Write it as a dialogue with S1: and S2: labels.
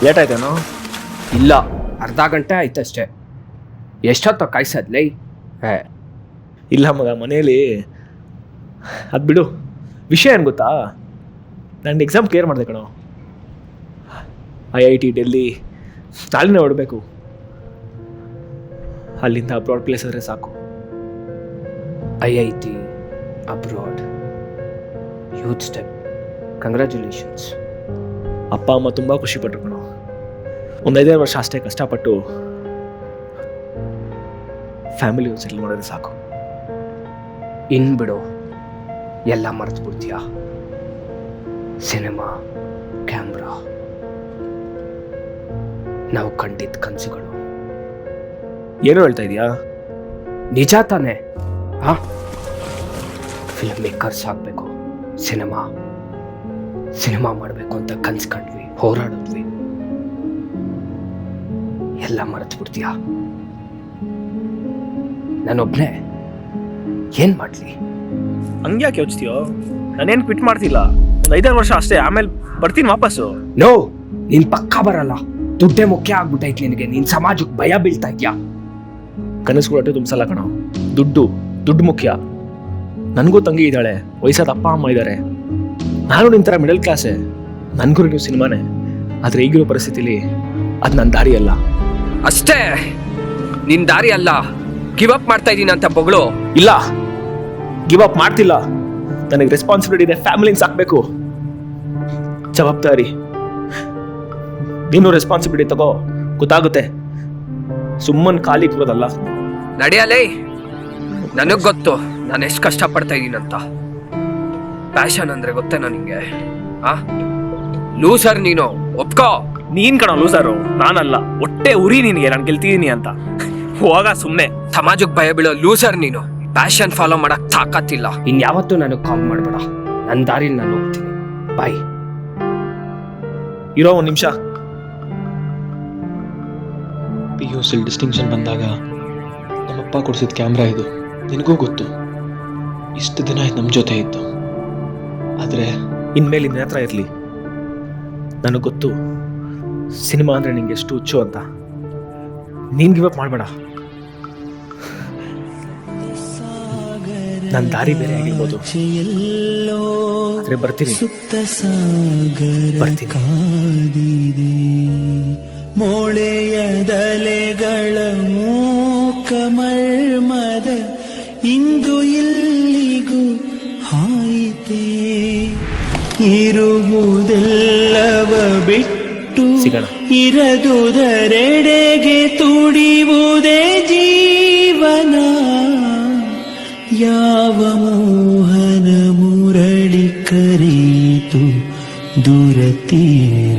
S1: Late ಆಯ್ತೇನೋ?
S2: ಇಲ್ಲ, ಅರ್ಧ ಗಂಟೆ ಆಯ್ತಷ್ಟೇ. ಎಷ್ಟೊತ್ತ ಕಾಯಿಸದ್ಲೇ?
S1: ಇಲ್ಲ ಮಗ, ಮನೇಲಿ. ಅದು ಬಿಡು, ವಿಷಯ ಏನು ಗೊತ್ತಾ, ನಾನು ಎಕ್ಸಾಮ್ ಕ್ಲಿಯರ್ ಮಾಡಿದೆ ಕಣೋ. IIT ಡೆಲ್ಲಿ ನಾಳಿನೇ ಹೊಡಬೇಕು. ಅಲ್ಲಿಂದ ಅಬ್ರಾಡ್ ಪ್ಲೇಸ್ ಆದರೆ ಸಾಕು.
S2: IIT abroad, youth step, congratulations.
S1: ಅಪ್ಪ ಅಮ್ಮ ತುಂಬ ಖುಷಿಪಟ್ಟರು ಕಣೋ. ಒಂದು 5 ವರ್ಷ ಅಷ್ಟೇ ಕಷ್ಟಪಟ್ಟು ಫ್ಯಾಮಿಲಿ ಸೆಟಲ್ ಮಾಡೋದು ಸಾಕು.
S2: ಇನ್ ಬಿಡು, ಎಲ್ಲ ಮರೆತು ಬಿಡ್ತೀಯಾ. ಸಿನಿಮಾ, ಕ್ಯಾಮ್ರಾ, ನಾವು ಕಂಡಿದ್ದ ಕನಸುಗಳು.
S1: ಏನೋ ಹೇಳ್ತಾ ಇದೀಯಾ?
S2: ನಿಜ ತಾನೆ? ಫಿಲ್ಮ್ ಮೇಕರ್ಸ್ ಆಗಬೇಕು, ಸಿನಿಮಾ ಮಾಡಬೇಕು ಅಂತ ಕನ್ಸು ಕಂಡ್ವಿ, ಹೋರಾಡಿದ್ವಿ. ಎಲ್ಲ ಮರೆತು ಬಿಡ್ತೀಯಾ? ನಾನೊಬ್ನೇ ಏನ್ ಮಾಡ್ಲಿ?
S1: ಹಂಗ್ಯಾಕೆ ಯೋಚಿಸ್ತೀಯೋ? ನಾನೇನು ಕ್ವಿಟ್ ಮಾಡ್ತಿಲ್ಲ. ಒಂದು 5 ವರ್ಷ ಅಷ್ಟೇ, ಆಮೇಲೆ ಬರ್ತೀನಿ ವಾಪಸ್ಸು.
S2: ನೋ, ನೀನ್ ಪಕ್ಕಾ ಬರಲ್ಲ. ದುಡ್ಡೇ ಮುಖ್ಯ ಆಗ್ಬಿಟ್ಟೈತಿ ನಿನಗೆ. ನೀನ್ ಸಮಾಜಕ್ಕೆ ಭಯ ಬೀಳ್ತಾ ಇದ್ಯಾ.
S1: ಕನಸುಗಳು ತುಂಬಿಸಲ್ಲ ಕಣೋ, ದುಡ್ಡು ಮುಖ್ಯ. ನನಗೂ ತಂಗಿ ಇದ್ದಾಳೆ, ವಯಸ್ಸಾದ ಅಪ್ಪ ಅಮ್ಮ ಇದ್ದಾರೆ. ನಾನು ನಿಂತರ ಮಿಡಲ್ ಕ್ಲಾಸೇ, ನನಗೂ ನೀವು ಸಿನಿಮಾನೇ. ಆದರೆ ಈಗಿರೋ ಪರಿಸ್ಥಿತಿಲಿ ಅದು ನನ್ನ ದಾರಿ ಅಲ್ಲ.
S2: ಅಷ್ಟೇ, ನಿನ್ ದಾರಿ ಅಲ್ಲ. ಗಿವ್ ಅಪ್ ಮಾಡ್ತಾ ಇದ್ದೀನಿ ಅಂತ ಬೊಗಳು.
S1: ಇಲ್ಲ, ಗಿವ್ ಅಪ್ ಮಾಡ್ತಿಲ್ಲ. ನನಗೆ ರೆಸ್ಪಾನ್ಸಿಬಿಲಿಟಿ ಇದೆ, ಫ್ಯಾಮಿಲಿನ ಸಾಕ್ಬೇಕು. ಜವಾಬ್ದಾರಿ. ನೀನು ರೆಸ್ಪಾನ್ಸಿಬಿಲಿಟಿ ತಗೋ, ಗೊತ್ತಾಗುತ್ತೆ. ಸುಮ್ಮನೆ ಖಾಲಿ ಕೂರೋದಲ್ಲ.
S2: ನಡೆಯಲೇ, ನನಗ್ ಗೊತ್ತು ನಾನು ಎಷ್ಟು ಕಷ್ಟ ಪಡ್ತಾ ಇದ್ದೀನಂತ. ಪ್ಯಾಷನ್ ಅಂದ್ರೆ ಗೊತ್ತೇನೋ ನಿಂಗೆ? ಲೂಸರ್ ನೀನು, ಒಪ್ಕೋ.
S1: ನೀನ್ ಕಣ ಲೂಸರು, ನಾನಲ್ಲ. ಹೊಟ್ಟೆ ಉರಿ ನಿನಗೆ ನಾನು ಗೆಲ್ತಿದ್ದೀನಿ ಅಂತ. ಹೋಗ ಸುಮ್ಮನೆ.
S2: ಸಮಾಜಕ್ಕೆ ಭಯ ಬೀಳೋ ಲೂಸರ್ ನೀನು. ಪ್ಯಾಷನ್ ಫಾಲೋ ಮಾಡಕ್ ತಾಕತ್ತಿಲ್ಲ. ಇನ್ಯಾವತ್ತೂ ನನಗೆ ಕಾಲ್ ಮಾಡಬೇಡ. ನನ್ನ ದಾರಿಲಿ ನಾನು ಹೋಗ್ತೀನಿ. ಬಾಯ್.
S1: ಇರೋ 1 ನಿಮಿಷ.
S3: PUC ಡಿಸ್ಟಿಂಕ್ಷನ್ ಬಂದಾಗ ನಮ್ಮಪ್ಪ ಕೊಡಿಸಿದ ಕ್ಯಾಮ್ರಾ ಇದು. ನಿನಗೂ ಗೊತ್ತು, ಇಷ್ಟು ದಿನ ಇದು ನಮ್ಮ ಜೊತೆ ಇತ್ತು. ಆದರೆ
S1: ಇನ್ಮೇಲೆ ನಿನ್ನ ಹತ್ರ ಇರಲಿ. ನನಗೆ ಗೊತ್ತು ಸಿನಿಮಾ ಅಂದರೆ ನಿಂಗೆ ಎಷ್ಟು ಹುಚ್ಚು ಅಂತ. ನೀನು ಗಿವ್ ಅಪ್ ಮಾಡಬೇಡ. ನನ್ನ ದಾರಿ ಬೇರೆ ಆಗಿರ್ಬೋದು, ಆದರೆ ಬರ್ತೀನಿ.
S4: ಮೋಳೆಯದಲೆಗಳ ಮೂಕಮರ್ಮದ ಇಂದು ಇಲ್ಲಿಗೂ ಹಾಯಿತೆ. ಇರುವುದೆಲ್ಲವ ಬಿಟ್ಟು
S1: ಸಿಗೋಣ.
S4: ಇರದುದರೆಡೆಗೆ ತುಡಿಯುವುದೇ ಜೀವನ. ಯಾವ ಮೋಹನ ಮುರಳಿ ಕರೆಯಿತು ದುರತೀರ.